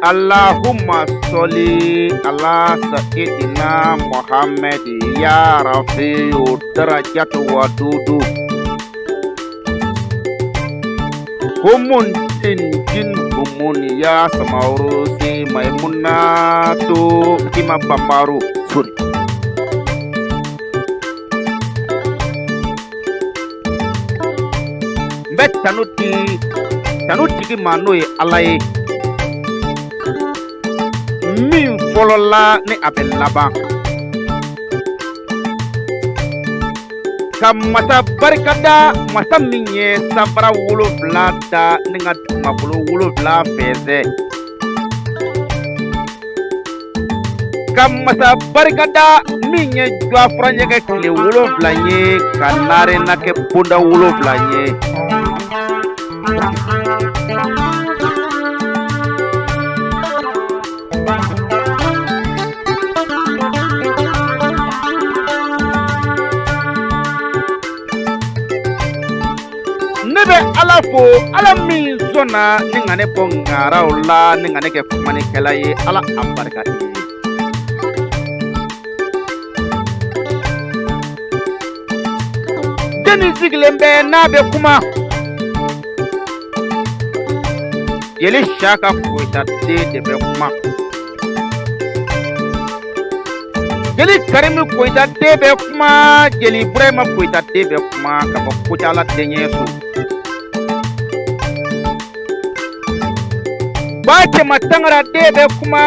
Allahumma sholli ala sayyidina Muhammad ya rafi'u darajatu wadudu. Humun jin humun ya samaurusi maimunatu kima bambaru suri. Mbet tanuti ki manoye alaye. Min folola ni abel laban. Ka masa barikada masa min ye sabara wolonwula da ni ka dugumakolo 7 fɛnsɛ. Ka masa barikada min ye jɔafura ɲɛgɛ tile 7 ye ka narena kɛ bonda 7 ye. Ne bɛ Ala fo, Ala min sɔnna ni ka ne bɔ ŋaraw la ni ka ne kɛ kumanikɛla ye. Ala a barika i ye. Jeni sigilen bɛ n'a bɛ kuma. Jeli Saka Koyita den de bɛ kuma. Jeli Karimu Koyita den bɛ kuma. Jeli Ibrahima Koyita den bɛ kuma ka bɔ Kucala Deɲɛso. Batima Tangara den bɛ kuma.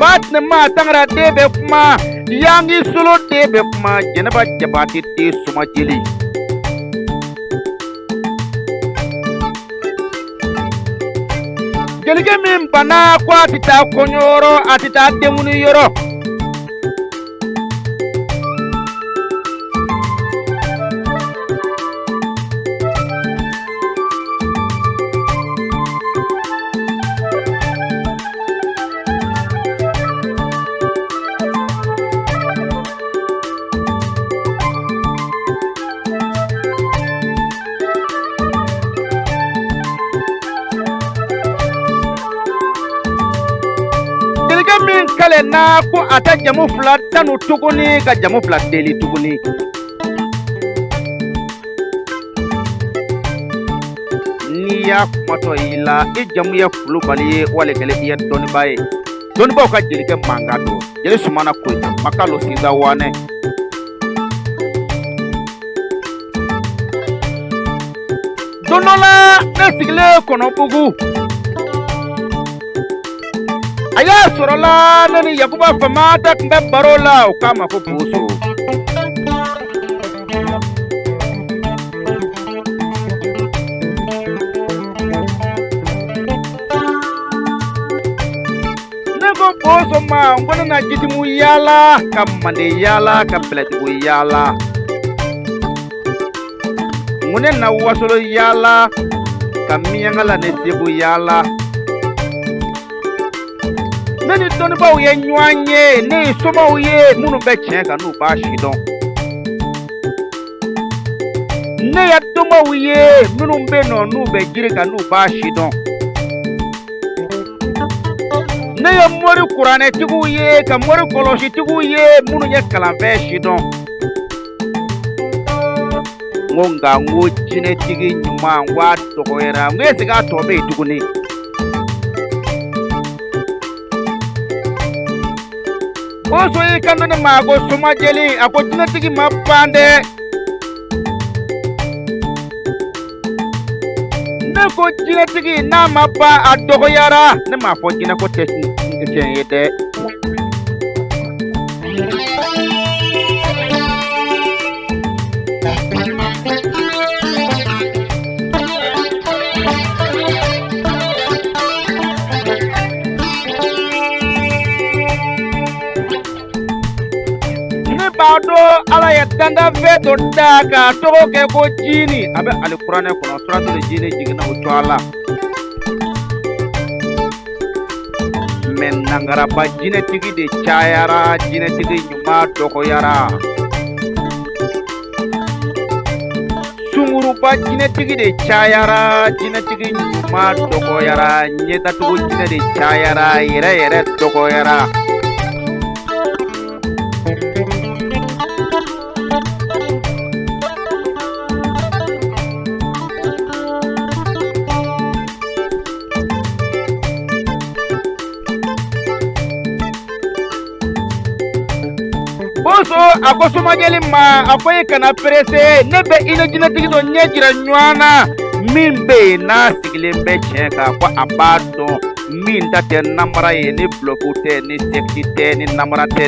Batima Tangara den bɛ kuma. Yangi Solo den bɛ kuma. Jɛnɛba Jabate den Suma Jeli. Jelikɛ min bana ko a tɛ taa kɔɲɔyɔrɔ, a tɛ taa denkundi yɔrɔ. Min kale na ko a ta jamu 2 tanu tuguni ka jamu 2 deli tuguni. Ni ya kumatɔ i la i jamu ye Kulubali ye wali kele i ye dɔnniba ye. Dɔnnibaw ka jelikɛ manga don. Jeli Sumana Koyita Makalo Sinza Wane. Don dɔ la ne sigilen Kɔnɔbugu. A y'a sɔrɔla ne ni Yakuba Famata tun bɛ baro la, o k'a ma ko Boso. Ne ko Boso ma, n ko ne na Jitimu yaala, ka Mande yaala, ka Bɛlɛdugu yaala. N ko ne na Wasolo yaala, ka Miɲankala ni Segu yaala. Ne ni dɔnnibaw ye ɲɔgɔn ye, ne ye somaw ye minnu bɛ tiɲɛ kan n'u b'a si dɔn. Ne ye dɔnbaw ye minnu bɛ nɔ n'u bɛ jiri kan n'u b'a si dɔn. Ne ye mori kuranɛtigiw ye ka mori kɔlɔsitigiw ye minnu ye kalanfɛn si dɔn. N ko nka n ko jinɛtigi ɲuman n ko a dɔgɔyara, n ko est-ce que a tɔ bɛ yen tuguni. Boso y'i kanto ne ma, a ko Suma Jeli, a ko jinɛtigi ma ban dɛ. Ne ko jinɛtigi n'a ma ban a dɔgɔyara. Ne m'a fɔ jinɛ ko tɛ tiɲɛ ye dɛ. B'a dɔn Ala ye dandanfɛn dɔ da k'a tɔgɔ kɛ ko Jini. A bɛ Alikuranɛ kɔnɔ, suratul Jini jiginna o cogoya la. Mais nangaraba jinɛtigi de cayara, jinɛtigi ɲuman dɔgɔyara. sunguruba jinɛtigi de cayara, jinɛtigi ɲuman dɔgɔyara, ɲɛtatugu jinɛ de cayara, yɛrɛ dɔgɔyara. Boso a ko Somajeli ma a ko i kana perese, ne bɛ i ni jinɛtigi dɔ ɲɛ jira ɲɔgɔn na min bɛ yen n'a sigilen bɛ tiɲɛ kan, ko a b'a dɔn min ta tɛ namara ye, ni buloku tɛ, ni sɛgisi tɛ, ni namara tɛ.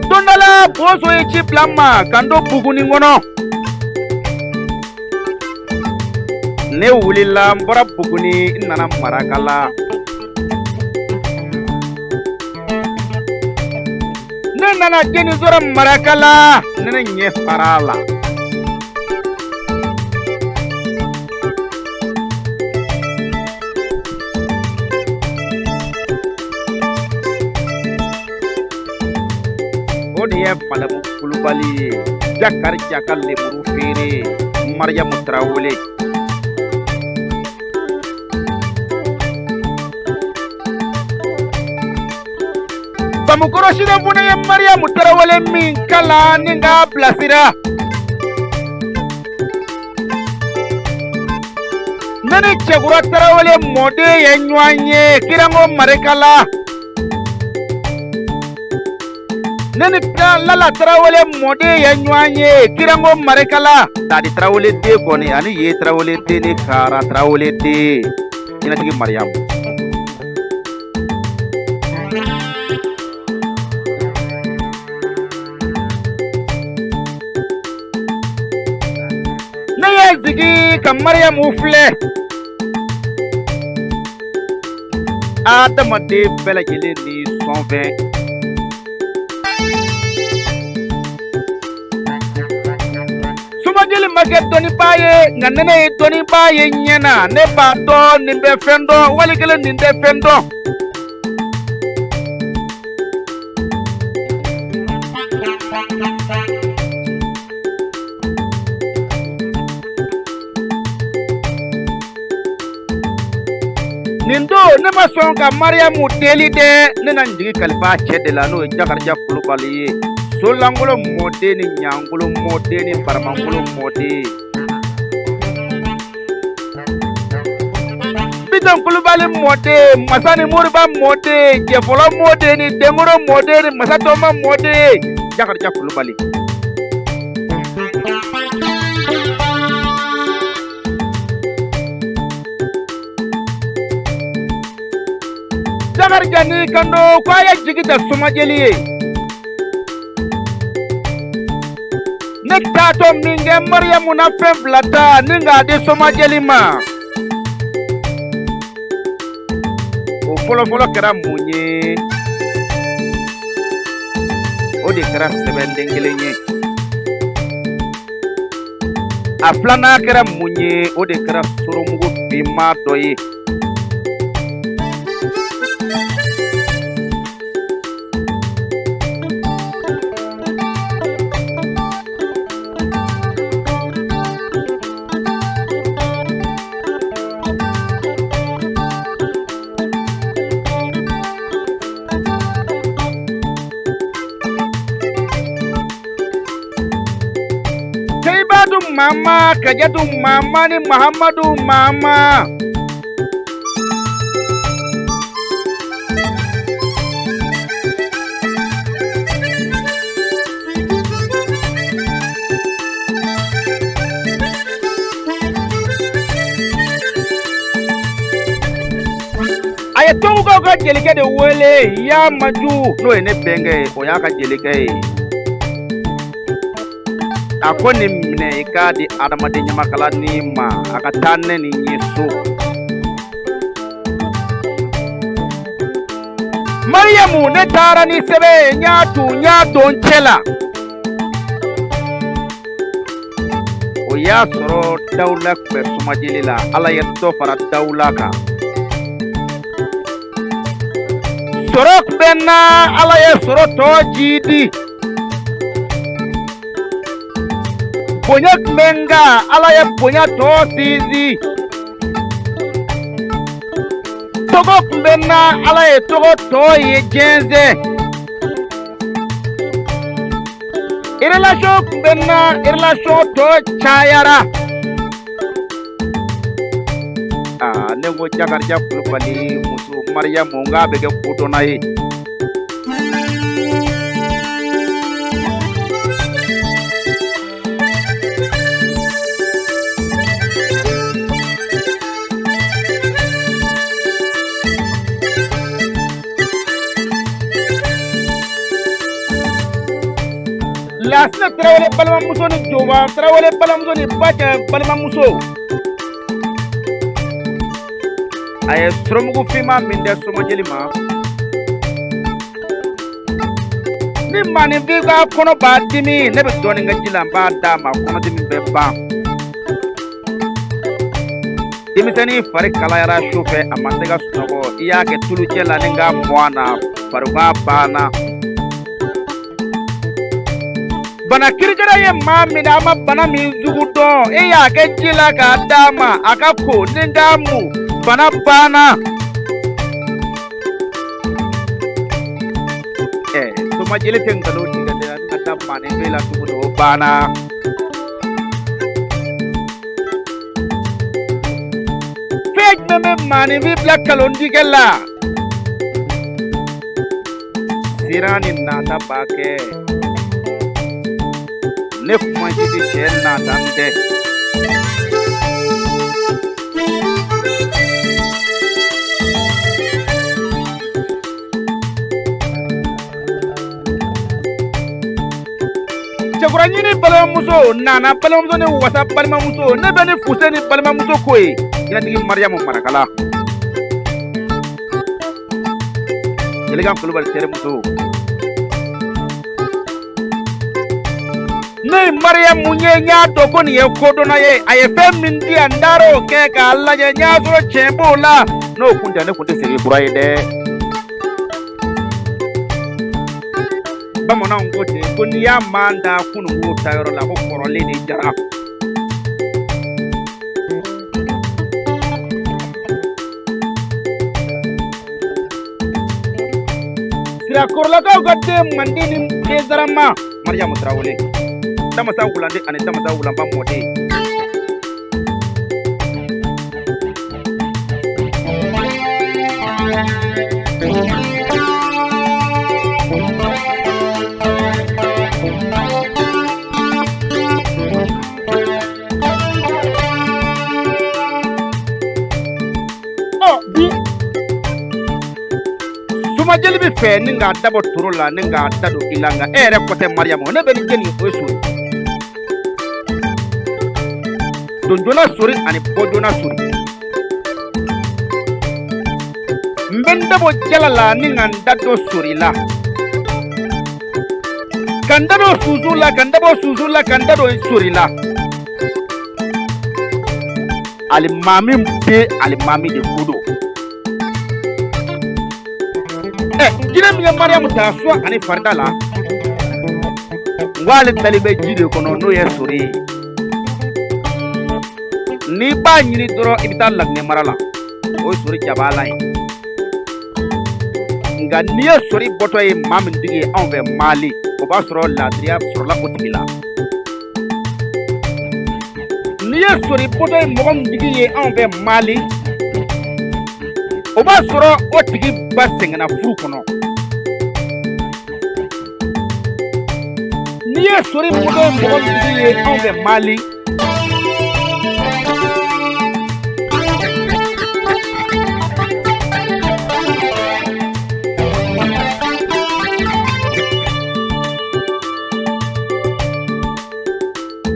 Don dɔ la Boso ye ci bila n ma ka n don Buguni kɔnɔ. Ne wulila n bɔra Buguni n nana Marakala. Ne nana jeni sɔrɔ Marakala, ne ɲɛ fara la. O de ye Malamu Kulubali ye, Jakarija ka lemuru feere, Mariyamu Tarawele. Bamukɔrɔsida fana ye Mariyamu Tarawele min kalan ni k'a bilasira. Ne ni Cɛkura Tarawele mɔden ye ɲɔgɔn ye Kirango Marekala. Ne ni Lala Tarawele mɔden ye ɲɔgɔn ye Kirango Marekala. Dadi Tarawele den kɔni ani Ye Tarawele den ni Kara Tarawele den, jinɛtigi Mariyamu. Ne ye sigi ka Mariyamu filɛ. Adamaden bɛɛ lajɛlen ni sɔnfɛn. Somajeli ma kɛ dɔnnibaa ye, nka ne ye dɔnnibaa ye ɲɛna. Ne b'a dɔn nin bɛ fɛn dɔn, wali kelen nin tɛ fɛn dɔn. Nin don ne ma sɔn ka Mariyamu deli dɛ, ne na n jigi kalifa cɛ de la n'o ye Jakarija Kulubali ye. Solangolo mɔden ni Ɲangolo mɔden ni Baramangolo mɔden. Biton Kulubali mɔden, Masani Moriba mɔden, Jɛfɔlɔ mɔden ni Dengoro mɔden ni Masatɔma mɔden, Jakarija Kulubali. Jakarija ni kando ko a ye jigi da Somajeli ye. Ne taatɔ min kɛ Mariyamu na fɛn fila ta ni k'a di Somajeli ma. O fɔlɔfɔlɔ kɛra mun ye? O de kɛra sɛbɛnden kelen ye. A filanan kɛra mun ye? O de kɛra soromugu finman dɔ ye. Mama, Kajatu Mama ni Muhammadu Mama. Aye tongo ka jelikɛ de wele ya maju n'o ye ne bɛnkɛ ye, o y'a ka jelikɛ ye. A ko nin minɛ i k'a di adamaden ɲamakalanin ma, a ka taa ne nin ye so. Mariyamu ne taara ni sɛbɛn n y'a don cɛ la. O y'a sɔrɔ Dawula tun bɛ Somajeli la, Ala ye dɔ fara Dawula kan. Sɔrɔ kunbɛnna Ala ye sɔrɔ tɔ jiidi. Bonya tun bɛ n kan Ala ye bonya tɔ sinsin. Togo tun bɛ n na Ala ye togo tɔ ye jɛnsɛn. Relation tun bɛ n na relation tɔ cayara. Ne ko Jakarija Kulubali muso Mariyamu n k'a bɛ kɛ kodɔnna ye. Lasina Tarawele balimamuso ni Joba Tarawele balimamuso ni Bacɛ balimamuso. A ye sɔrɔmugu finman min dɛ Somajeli ma. Ni maaninfin ka kɔnɔ b'a dimi ne bɛ dɔɔnin kɛ ji la n b'a d'a ma kɔnɔdimi bɛ ban. Denmisɛnnin fari kalayara su fɛ a ma se ka sunɔgɔ i y'a kɛ tulujɛ la ni n ka mɔn a na farigan banna. Bana kirikara ye maa min na a ma bana min sugu dɔn e y'a kɛ ji la k'a d'a ma a ka ko ni n k'a mu bana banna. Somajeli tɛ nkalon tigɛ dɛ ani ka taa maaninfin la tuguni o banna. Fɛn jumɛn bɛ maaninfin bila nkalontigɛ la? Siran ni nata b'a kɛ. Ne kuma jidi cɛ nata n tɛ. Cɛkura ɲini balimamuso Nana balimamuso ni Wasa balimamuso ne bɛ ni Fuseni balimamuso ko ye jinɛtigi Mariyamu Marakala. Jelikan Kulubali terimuso. Ne Mariyamu n y'a dɔn ko nin ye kodɔnna ye a ye fɛn min di yan n taara o kɛ k'a lajɛ n y'a sɔrɔ tiɲɛ b'o la n'o kun tɛ ne kun tɛ segin kura ye dɛ. Bamananw ko ten ko n'i y'a man da kununko tayɔrɔ la ko kɔrɔlen de jara. Sirakɔrɔlakaw ka den Mandi ni Denzarama Mariyamu Tarawele. Damasa Wulande ani Damasa Wulanba mɔden. Somajeli bɛ fɛ ni k'a dabɔ toro la ni k'a da don i la nka e yɛrɛ kɔ tɛ Mariyamu ne bɛ nin jeni o ye sori. Don joona sori ani bɔ joona sori. N bɛ n dabɔ jala la ni ka n da don sori la. Ka n da don sunsun la ka n dabɔ sunsun la ka n da don sori la. Alimami bɛ alimami de ko don. Jinɛ min ye Mariyamu ta suwa ani farida la n ko ale dali bɛ ji de kɔnɔ n'o ye sori ye. N'i b'a ɲini dɔrɔn i bɛ taa Laginɛ mara la o ye sori jabaala ye. Nka n'i ye sori bɔtɔ ye maa min tigi ye anw fɛ Mali o b'a sɔrɔ laadiriya sɔrɔla o tigi la. N'i ye sori bɔtɔ ye mɔgɔ min tigi ye anw fɛ Mali o b'a sɔrɔ o tigi ba sɛgɛnna furu kɔnɔ. N'i ye sori bɔtɔ ye mɔgɔ min tigi ye anw fɛ Mali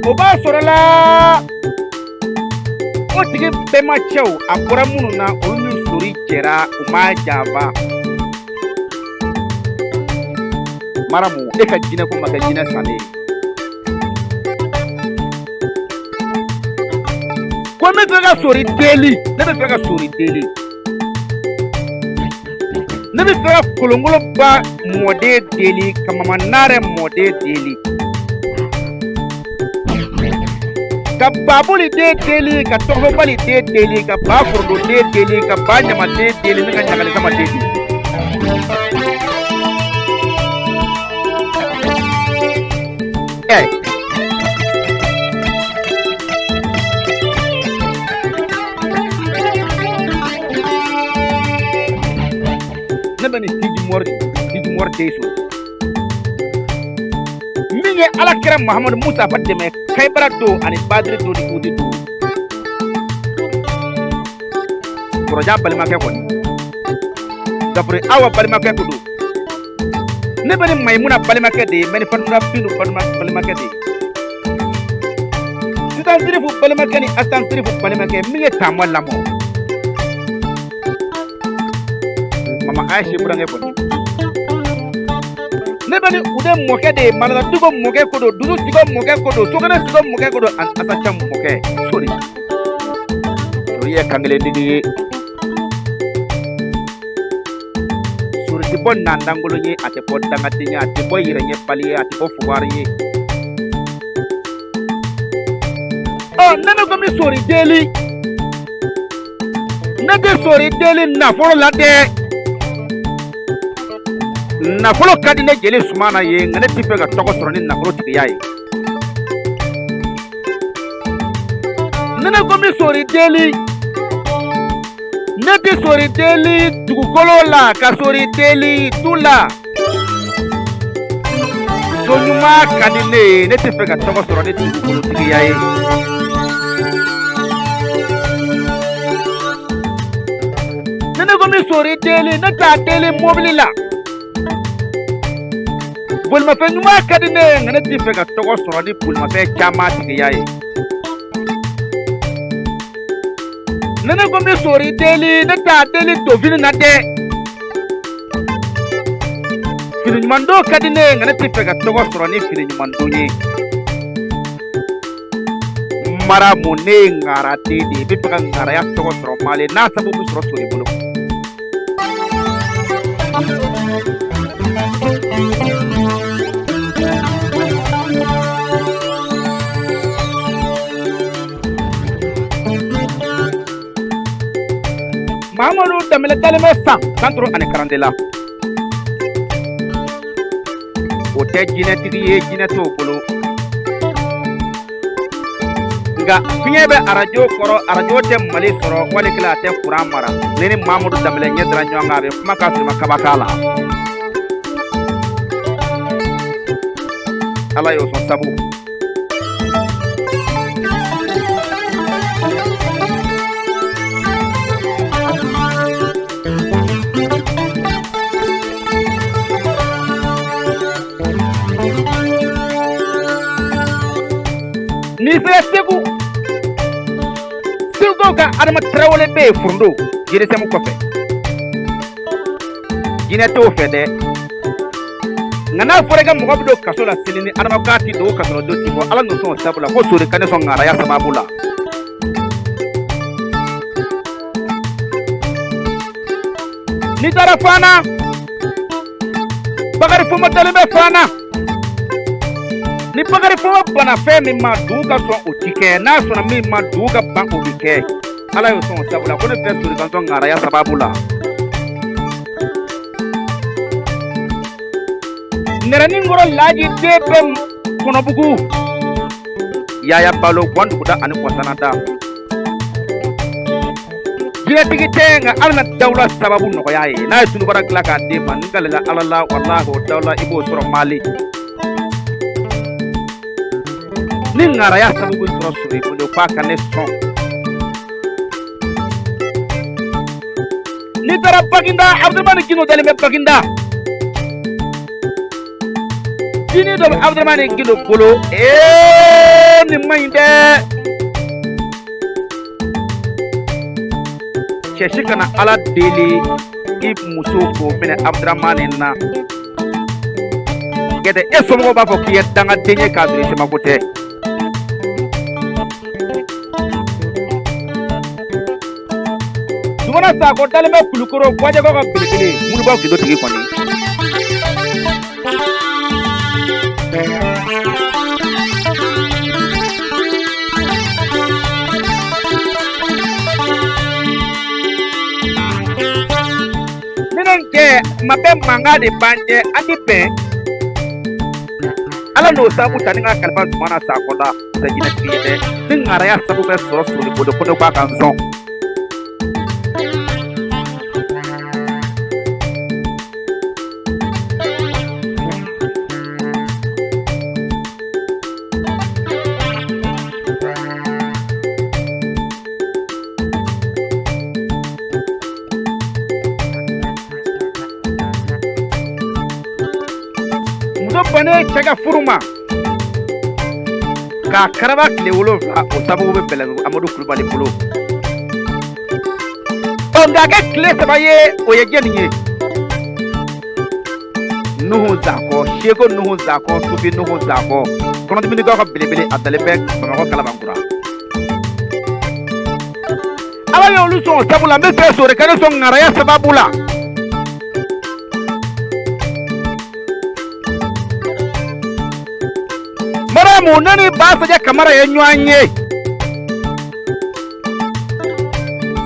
o b'a sɔrɔ la o tigi bɛnbacɛw a bɔra minnu na olu ni sori jɛra u m'a janfa. Mariyamu e ka jinɛ ko ma kɛ jinɛ salen ye. Ko n bɛ fɛ ka sori deli ne bɛ fɛ ka sori deli. ne bɛ fɛ ka kolongolo ba mɔden deli ka mama naare mɔden deli ka babuli den deli ka tɔgɔbali den deli ka ba forodo den deli ka ba ɲama den deli ne ka ɲagali kama den deli ne bɛ nin Sidi Mɔri den so min ye Alakira Mahamadu Musa fa dɛmɛ Kaybara don ani Badiri don ni Uhudi don Kɔrɔja balimakɛ kɔni Gafure Awa balimakɛ ko don ne bɛ ni Mayimuna balimakɛ de ye mɛ ni Fatumata Bintu balimakɛ de ye Sitan Sirifu balimakɛ ni Asan Sirifu balimakɛ min ye Taama lamɔ Mama Ayise burankɛ kɔni ne bɛ ni Ude mɔkɛ de ye Maladatigiw mɔkɛ ko don Dudutigiw mɔkɛ ko don Sokonɛtigiw mɔkɛ ko don ani Asaca mɔkɛ Sori ye kankelentigi ye Sori tɛ bɔ nandangolo ye a tɛ bɔ dangaden ye a tɛ bɔ yɛrɛɲɛbali ye a tɛ bɔ fugari ye ne ko mi Sori deli ne tɛ Sori deli nafolo la dɛ nafolo ka di ne jeli Sumana ye nka ne tɛ fɛ ka tɔgɔ sɔrɔ ni nafolo tigiya ye ne ko mi Sori deli ne tɛ Sori deli dugukolo la ka Sori deli du la so ɲuman ka di ne ye ne tɛ fɛ ka tɔgɔ sɔrɔ ni dugukolo tigiya ye ne ko mi Sori deli ne t'a deli mobili la bolimafɛn ɲuman ka di ne ye nka ne tɛ fɛ ka tɔgɔ sɔrɔ ni bolimafɛn caman tigiya ye ne ko mi Sori deli ne t'a deli dofini na dɛ fini ɲuman don ka di ne ye nka ne tɛ fɛ ka tɔgɔ sɔrɔ ni fini ɲuman don ye Maramu ne ye ŋara den de ye i bɛ fɛ ka ŋaraya tɔgɔ sɔrɔ Male n'a sababu bɛ sɔrɔ Sori bolo Mahamadu Danbɛlɛ dalen bɛ san 140 la o tɛ jinɛtigi ye jinɛ t'o bolo nka fiɲɛ bɛ arajo kɔrɔ arajo tɛ Mali sɔrɔ walikila a tɛ kuran mara ne ni Mahamadu Danbɛlɛ ɲɛ dara ɲɔgɔn kan a bɛ kuma k'a sɔrɔ i ma kaba k'a la Ala y'o sɔn sabu n'i sera Segu Segukaw ka Adama Tarawele bɛ yen Furundo GDSM kɔfɛ jinɛ t'o fɛ dɛ nka n'a fɔra i ka mɔgɔ bɛ don kaso la sini ni Adama k'a ti don o kasɔrɔ don ti bɔ Ala n'o sɔn sabu la ko Sori ka ne sɔn ŋaraya sababu la n'i taara Fana Bakari Foma dalen bɛ Fana ni Bakari Foma bana fɛn min ma dugu ka sɔn o ti kɛ n'a sɔnna min ma dugu ka ban o bi kɛ Ala y'o sɔn sabu la ko ne fɛ Sori ka sɔn ŋaraya sababu la Nɛrɛninkɔrɔ Laji den bɛ Kɔnɔbugu Yaya Balo Gwanduguda ani Kɔsanata jinɛtigi tɛ nka Ala na dawula sababu nɔgɔya ye n'a ye tunubara dilan k'a d'e ma ni galela Ala la walahi o dawula i b'o sɔrɔ Mali ni ŋaraya sababu sɔrɔ Sori bolo k'a ka ne sɔn n'i taara Baginda Abudramani Gindo dalen bɛ Baginda Jini dɔ bɛ Abudramani Gindo bolo nin man ɲi dɛ cɛsi kana Ala deli i muso k'o minɛ Abudramani na gɛdɛ e somɔgɔw b'a fɔ k'i ye dangaden ye k'a sɔrɔ i semako tɛ Zumana Sakɔ dalen bɛ Kulukoro Bɔjɛkɔ ka belebele Moribaw gindo tigi kɔni. Ma bɛ mankan de b'an cɛ an ti bɛn. Ala n'o sababu ta ni ka kalifa Zumana Sakɔ la tɛ jinɛtigi ye dɛ. Ni ŋaraya sababu bɛ sɔrɔ Sori bolo ko ne k'a ka n sɔn. Bane cɛ ka furu ma k'a karaba tile 7 o sababu bɛ Bɛlɛdugu Amadu Kulubali bolo. Nka kɛ tile 3 ye o ye jɛni ye? Nuhu Zakɔ, Seko Nuhu Zakɔ, Sufi Nuhu Zakɔ, kɔnɔdiminikaw ka belebele a dalen bɛ Bamakɔ Kalabankura. Ala y'olu sɔn o sabu la, n bɛ fɛ Sori ka ne sɔn ŋaraya sababu la. Maramu nani Basaja Kamara ye ɲɔgɔn ye.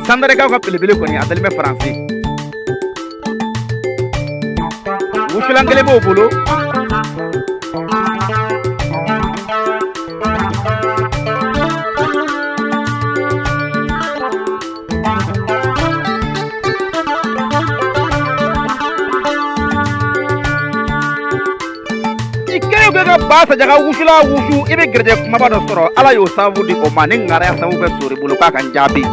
Sandarekaw ka belebele kɔni a dalen bɛ Faransi. Wusulan kelen b'o bolo. Basaja ka wusula wusu i bɛ gɛrɛjɛ kumaba dɔ sɔrɔ. Ala y'o sababu di o ma ni ŋaraya sababu bɛ Sori bolo k'a ka n jaabi.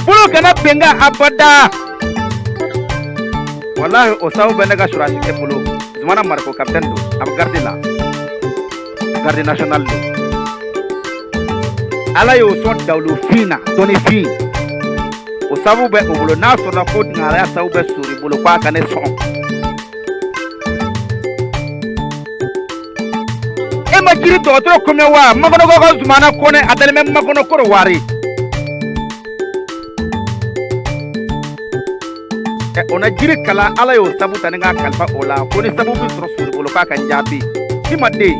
Bolo kana benga abada. Wallahi o sababu bɛ ne ka surasi kɛ bolo. Zumana Mariko capitaine don a bɛ garde la, garde national don. Ala y'o sɔn dawulo fin na dɔnni fin. O sababu bɛ o bolo n'a sɔrɔla ko ŋaraya sababu bɛ Sori bolo k'a ka ne sɔn. E ma jiri dɔgɔtɔrɔ ko mɛn wa? Makɔnɔkaw ka Zumana Kɔnɛ a dalen bɛ Makɔnɔ Koro Wari. O na jiri kala Ala y'o sababu ta ni ka kalifa o la ko ni sababu bɛ sɔrɔ Sori bolo k'a ka n jaabi. I ma den.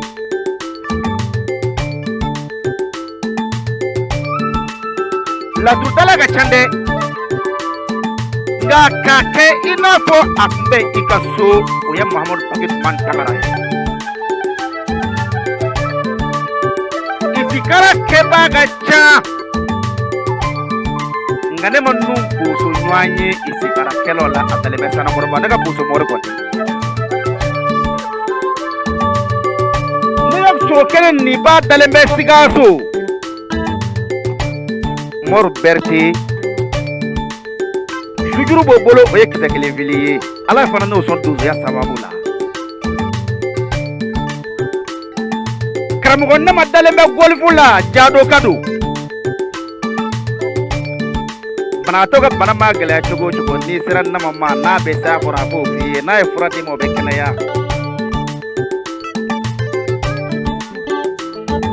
Laturudala ka ca dɛ. Nka k'a kɛ i n'a fɔ a tun bɛ i ka so o ye Mahamadu Paki Tuman Kamara ye. Isikara kɛbaa ka ca. Nka ne ma ninnu boso ɲɔgɔn ye isikara kɛlaw la a dalen bɛ Sanakɔrɔba ne ka boso mɔri kɔni. Ne ka so kelen nin b'a dalen bɛ Sikaso. Mor Berté Jujuru b'o bolo o ye kisɛ kelen fili ye. Ala fana n'o sɔn donsoya sababu la. Karamɔgɔ Nama dalen bɛ Golfu la Jado Kado. Banabaatɔ ka bana ma gɛlɛya cogo o cogo n'i sera Nama ma n'a bɛ s'a kɔrɔ a b'o f'i ye, n'a ye fura d'i ma o bɛ kɛnɛya.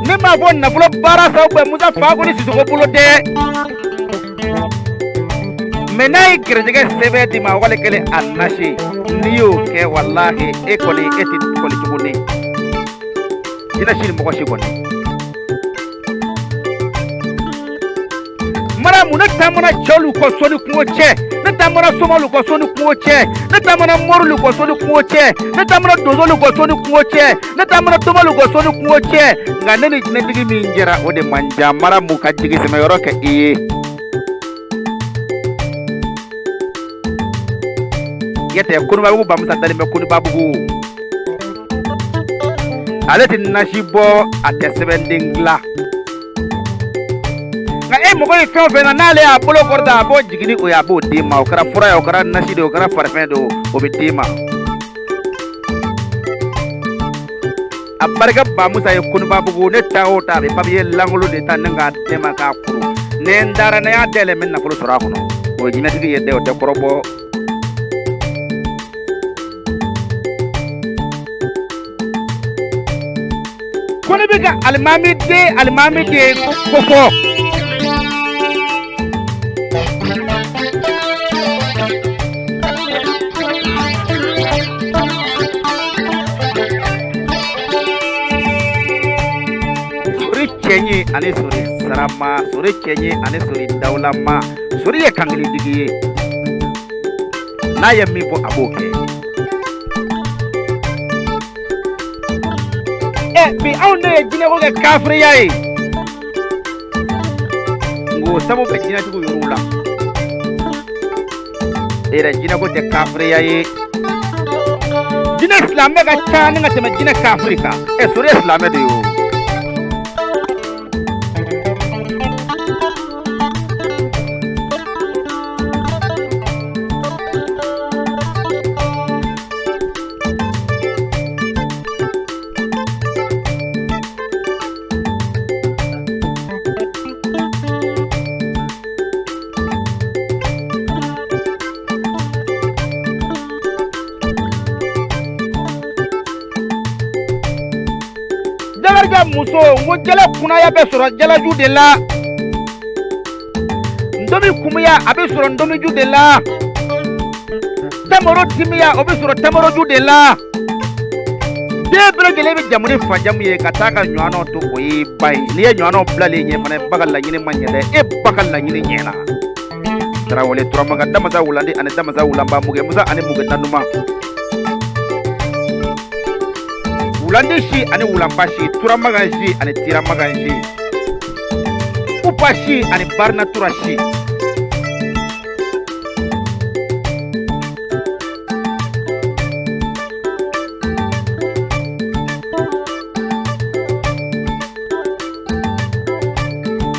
Ne m'a fɔ nafolo baara sababu bɛ Musa Fako ni Sisoko bolo dɛ. Mais n'a ye gɛrɛjɛgɛ sɛbɛn di ma wale kelen a nasi n'i y'o kɛ walahi e kɔni e tɛ kɔli tuguni. Jinɛ si ni mɔgɔ si kɔni. Maramu ne taamana cɛw kɔ sɔnni kungo cɛ, ne taamana Somalu kɔ sɔnni kungo cɛ, ne taamana Morilu kɔ sɔnni kungo cɛ, ne taamana Dozolu kɔ sɔnni kungo cɛ, ne taamana Tomalu kɔ sɔnni kungo cɛ. Nka ne ni jinɛtigi min jɛra o de man ca. Maramu ka jigi sɛmɛyɔrɔ kɛ i ye. Yɛtɛ Konibabugu Bamusa dalen bɛ Konibabugu. Ale tɛ nasi bɔ a tɛ sɛbɛnden dilan. Nka e mɔgɔ ye fɛn o fɛn na n'ale y'a bolo kɔrɔta a b'o jigin ni o ye a b'o d'i ma. O kɛra fura ye o kɛra nasi de o kɛra farifɛn de o bɛ d'i ma. A barika Bamusa ye Konibabugu ne ta o ta a bɛ papiye langolo de ta ne k'a d'e ma k'a kuru. Ne n dara ne y'a dayɛlɛ n bɛ nafolo sɔrɔ a kɔnɔ. O ye jinɛtigi ye dɛ o tɛ kɔrɔbɔ. Koni bɛ bɛ ka alimami de ko fɔ. Sori cɛɲi ani sori sarama, sori cɛɲi ani sori dawulama, sori ye kankelentigi ye. N'a ye min fɔ a b'o kɛ. Bi anw de ye jinɛko kɛ kafiriya ye. Ngo sabu bɛ jinɛtigiw yɔrɔw la. Yɛrɛ jinɛko tɛ kafiriya ye. Jinɛ silamɛ ka ca ni ka tɛmɛ jinɛ kafiri kan. Sori ye silamɛ de ye o. Jagarija muso ngo jala kunaya bɛ sɔrɔ jalaju de la. Ndomi kumuya a bɛ sɔrɔ ndomiju de la. Tamaro timiya o bɛ sɔrɔ tamoroju de la. Den bɛɛ lajɛlen bɛ jamu ni fajamu ye ka taa ka ɲɔgɔnw to o ye ba ye. N'i ye ɲɔgɔnw bilalen ɲɛ fana ba ka laɲini ma ɲɛ dɛ, e ba ka laɲini ɲɛna. Tarawele Turamaga Damasa Wulandi ani Damasa Wulamba Muge Musa ani Muge Tanuma. Wulandi si ani Wulamba si, Turamaga si ani Tiramaga si, Upa si ani Barna Tura si.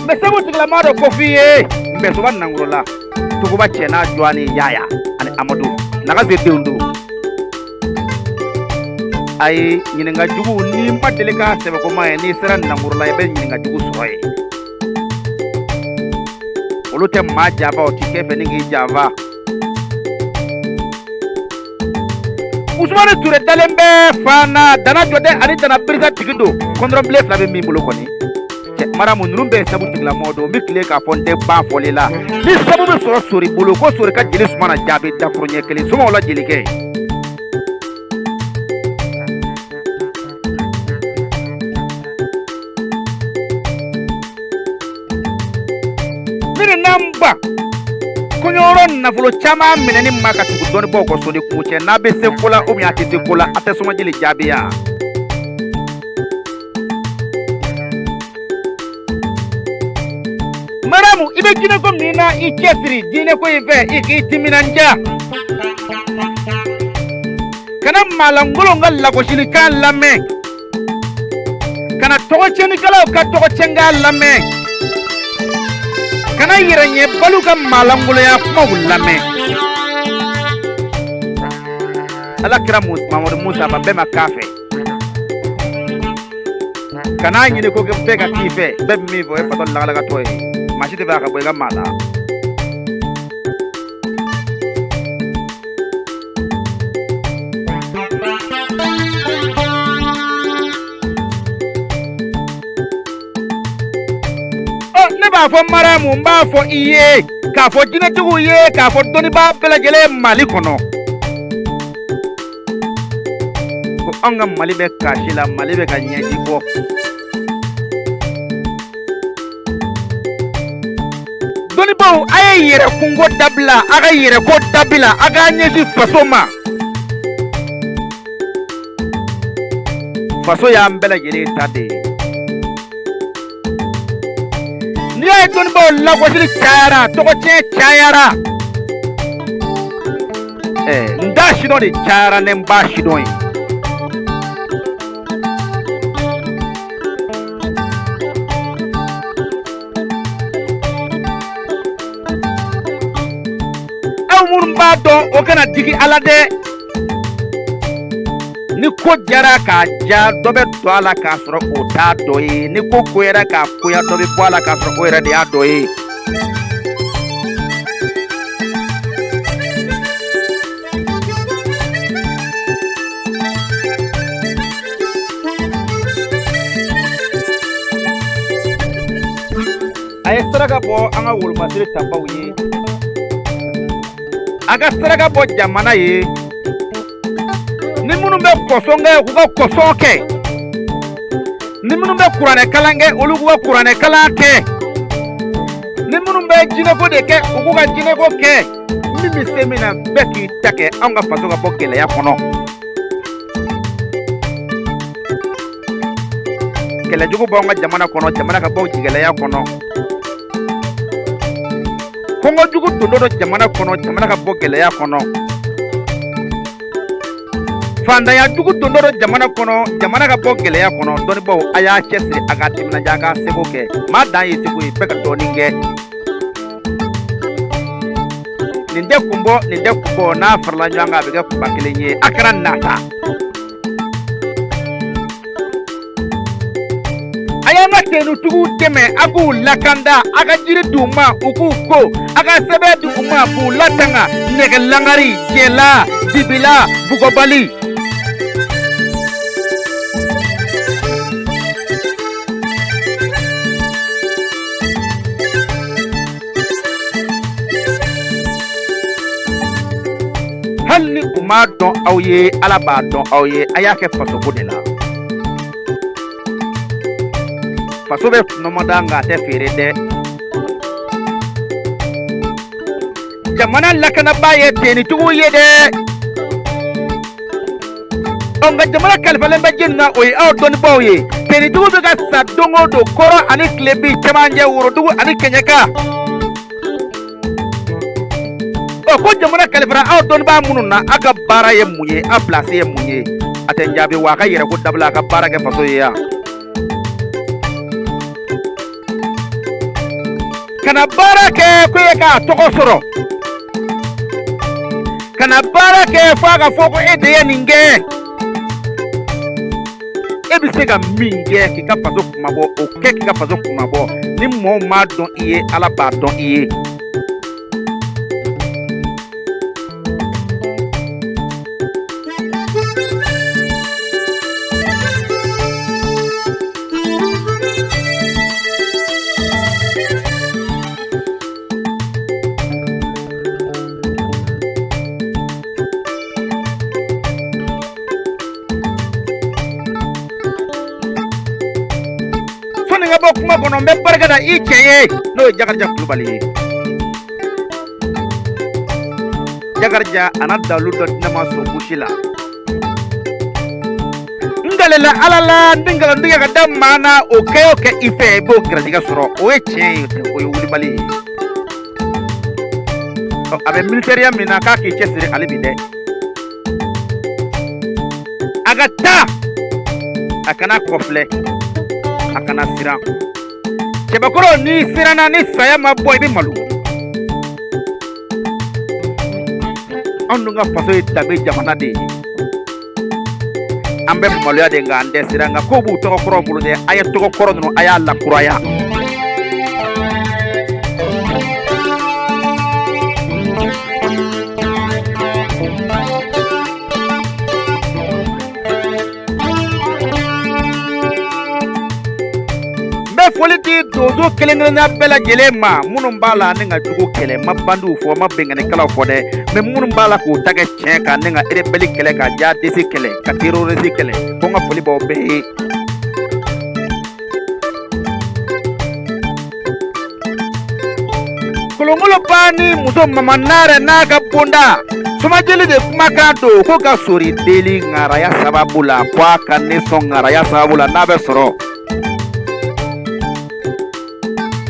Mbe sabu tigilama dɔ ko f'i ye, Mbe soba Nangolola, Tukuba Cɛna Jɔani Yaya ani Amadu Nagaze denw don. Ayi ɲininka jugu ni ma deli ka sɛbɛkoma ye n'i sera Nangolola i bɛ ɲininka jugu sɔrɔ ye. Olu tɛ maa jaba o ti kɛ fɛ ni k'i janfa. Usumani Ture dalen bɛ Fana, Dana Jɔdɛ ani Dana Birisa tigi don. Kɔnɔrɔbilen fila bɛ min bolo kɔni. Maramu ninnu bɛɛ sabu tigilamɔgɔ don, n bɛ tile k'a fɔ n tɛ ban fɔli la. Ni sabu bɛ sɔrɔ Sori bolo ko Sori ka jeli sumana jaabi dakuru ɲɛ kelen somaw la jelikɛ. Miri namba kɔɲɔyɔrɔ nafolo caman minɛni ma ka tugu dɔnnibaaw kɔ Sori kun cɛ n'a bɛ se ko la ou bien a tɛ se ko la a tɛ sɔngɔ jeli jaabiya. Maramu i bɛ jinɛ ko min na i cɛsiri jinɛ ko in fɛ i k'i timinanja. Kana maalankolon ka lagosilikan lamɛn, kana tɔgɔcɛnikɛlaw ka tɔgɔcɛnkan lamɛn, kana yɛrɛɲɛbaliw ka maalankolonya kumaw lamɛn. Alakira Mamadu Musa ba bɛɛ ma k'a fɛ. Kana ɲini ko bɛɛ ka k'i fɛ, bɛɛ bɛ min fɔ o ye fatɔ lagalagatɔ ye. Maa si tɛ fɛ a ka bɔ i ka maa la. Ne b'a fɔ Maramu, n b'a fɔ i ye, k'a fɔ jinɛtigiw ye, k'a fɔ dɔnnibaa bɛɛ lajɛlen Mali kɔnɔ. Ko anw ka Mali bɛ kasi la, Mali bɛ ka ɲɛji bɔ. Dɔnnibaw a ye yɛrɛkunko dabila, a ka yɛrɛko dabila, a k'a ɲɛsin faso ma. Faso y'an bɛɛ lajɛlen ta de ye. N'i y'a ye dɔnnibaw lagosili cayara, tɔgɔcɛn cayara, n t'a sidɔn de cayara ni n b'a sidɔn ye. Minnu b'a dɔn o kana digi ala dɛ. Ni ko jara k'a ja dɔ bɛ to a la k'a sɔrɔ o t'a dɔ ye, ni ko goyara k'a koya dɔ bɛ bɔ a la k'a sɔrɔ o yɛrɛ de y'a dɔ ye. a ye saraka bɔ an ka wolomasiri tabaw ye, a ka saraka bɔ jamana ye. Ni minnu bɛ kɔsɔn kɛ k'u ka kɔsɔn kɛ, ni minnu bɛ kuranɛ kalan kɛ olu k'u ka kuranɛ kalan kɛ, ni minnu bɛ jinɛko de kɛ u k'u ka jinɛko kɛ. Min bɛ se min na bɛɛ k'i ta kɛ, an ka faso ka bɔ gɛlɛya kɔnɔ. Kɛlɛjugu b'an ka jamana kɔnɔ, jamana ka bɔ gɛlɛya kɔnɔ. Kɔngɔjugu don dɔ jamana kɔnɔ, jamana ka bɔ gɛlɛya kɔnɔ. Fandayajugu don dɔ jamana kɔnɔ, jamana ka bɔ gɛlɛya kɔnɔ. Dɔnnibaw, a y'a cɛsiri, a ka timinanja, a ka seko kɛ. Maa dan ye seko ye, bɛɛ ka dɔɔnin kɛ. Nin tɛ kun bɔ, n'a farala ɲɔgɔn kan a bɛ kɛ kunba kelen ye. A kɛra nata. A y'an ka tenutigiw dɛmɛ, a k'u lakanda, a ka jiri d'u ma, u k'u ko, a ka sɛbɛn d'u ma, k'u latanga, nɛgɛlangari, jɛla, dibila, bugɔbali. Hali ni u m'a dɔn aw ye, Ala b'a dɔn aw ye, a y'a kɛ fasoko de la. Faso bɛ nɔmɔda nka a tɛ feere dɛ. Jamana lakanabaa ye tenitigiw ye dɛ. Nka jamana kalifalen bɛ jeni na o ye aw dɔnnibaw ye. Tenitigiw bɛ ka sa don o don, kɔrɔ ani tilebi, cɛmancɛ, worodugu ani kɛɲɛka. Ko jamana kalifara aw dɔnnibaa minnu na, a ka baara ye mun ye, a pilasi ye mun ye? A tɛ jaabi, wa a ka yɛrɛ ko dabila, a ka baara kɛ faso ye yan. Kana baara kɛ ko e k'a tɔgɔ sɔrɔ, kana baara kɛ fo a ka fɔ ko e de ye nin kɛ. E bɛ se ka min kɛ k'i ka faso kumabɔ, o kɛ k'i ka faso kumabɔ. Ni mɔɔw m'a dɔn i ye, Ala b'a dɔn i ye. Kuma kɔnɔ n bɛ barika da i cɛ ye n'o ye Jakarija Kulubali ye. Jakarija a na dalu dɔ di ne ma so gosi la. N galela Ala la, n bɛ nkalontigɛ ka da maa na, o kɛ o kɛ i fɛ i b'o garijɛgɛ sɔrɔ, o ye tiɲɛ ye, o ye wulibali ye. A bɛ militɛriya min na k'a k'i cɛsiri hali bi dɛ. A ka taa, a kana kɔfilɛ, a kana siran. Cɛbakɔrɔ ni siranna, ni saya ma bɔ i bɛ malo. Anw dun ka faso ye danbe jamana de ye. An bɛ maloya de nka an tɛ siran, nka ko b'u tɔgɔ kɔrɔ bolo dɛ. A ye tɔgɔ kɔrɔ ninnu, a y'a lakuraya. Foli di donso kelen-kelenna bɛɛ lajɛlen ma, minnu b'a la ni ka jugu kɛlɛ, ma bandiw fɔ, ma bɛnkanikɛlaw fɔ dɛ, mais minnu b'a la k'u ta kɛ tiɲɛ kan, ni ka rebelle kɛlɛ, ka jihadiste kɛlɛ, ka terroriste kɛlɛ, ko n ka foli b'aw bɛɛ ye. Kolonkolon ba ni muso Mama Nare n'a ka bonda, Sumajeli de kumakan don ko ka sori deli ŋaraya sababu la, ko a ka nisɔn ŋaraya sababu la n'a bɛ sɔrɔ.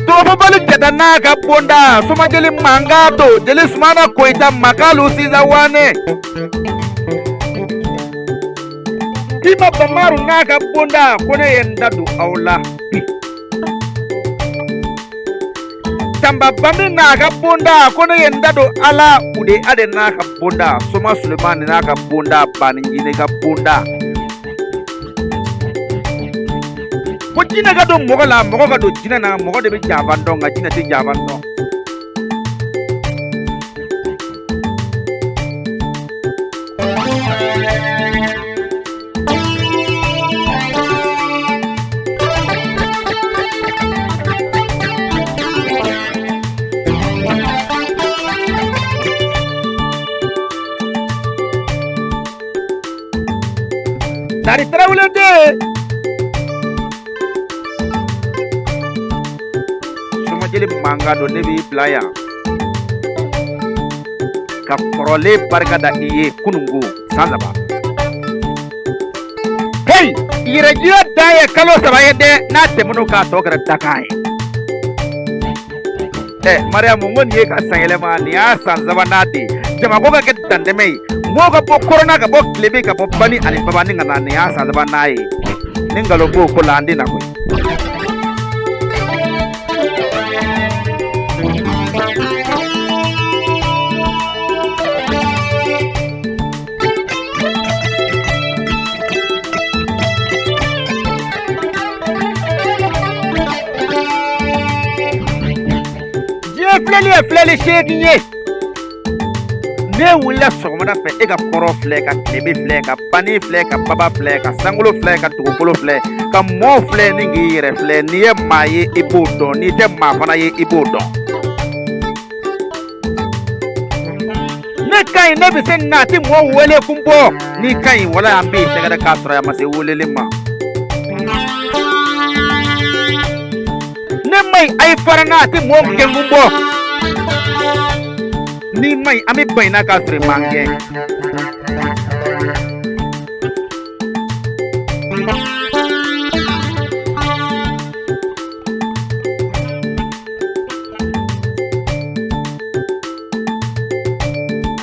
Tɔgɔfɔbali jɛta n'a ka bonda, Sumajeli mankan don Jeli Sumana Koyita Makalu Siza Wane. Dima Bamaru n'a ka bonda, ko ne ye n da don aw la bi. Tamba Bami n'a ka bonda, ko ne ye n da don Ala Ude Ade n'a ka bonda, Soma Sulemani n'a ka bonda, Baninjine ka bonda. Ko jinɛ ka don mɔgɔ la, mɔgɔ ka don jinɛ na, mɔgɔ de bɛ jaban dɔn nka jinɛ tɛ jaban dɔn. Tari Tarawele de suma jeli manga do ne bi bila yan ka kɔrɔlen barika da i ye kunungo san 3. Hey, yɛrɛjira dan ye kalo 3 ye dɛ n'a tɛmɛn'o k'a tɔ kɛra dakan ye. Mariamu, n ko nin ye ka san yɛlɛma, nin y'a san 3nan de ye. Jamako ka kɛ dantɛmɛ ye. Mɔgɔw ka bɔ kɔrɔna, ka bɔ tilebe, ka bɔ bani ani babani ka na, nin y'a san 3nan ye. Ni nkalon b'o ko la an tɛ na koyi. Filɛli seegin ye. Ne wulila sɔgɔmada fɛ e ka kɔrɔ filɛ, ka tilebe filɛ, ka bani filɛ, ka baba filɛ, ka sankolo filɛ, ka dugukolo filɛ, ka mɔɔ filɛ ni k'i yɛrɛ filɛ. N'i ye maa ye i b'o dɔn, n'i tɛ maa fana ye i b'o dɔn. Ne ka ɲi, ne bɛ se nin na, a tɛ mɔgɔ wele kun bɔ. N'i ka ɲi, wala y'an bɛ sɛgɛrɛ k'a sɔrɔ a ma se weleli ma. Ne ma ɲi, a ye fara n'a, a tɛ mɔgɔ gɛn kun bɔ. Ni ma ɲi, an bɛ ban n'a k'a sɔrɔ i man gɛn.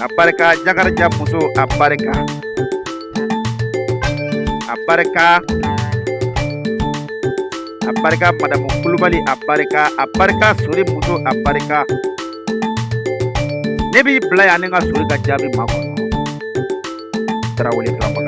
A barika Jakarija muso, a barika. A barika. A barika Madamu Kulubali, a barika. A barika Sori muso, a barika. Ne b'i bila yan ni n ka Sori ka jaabi ma kɔnɔ. Tarawele Turama.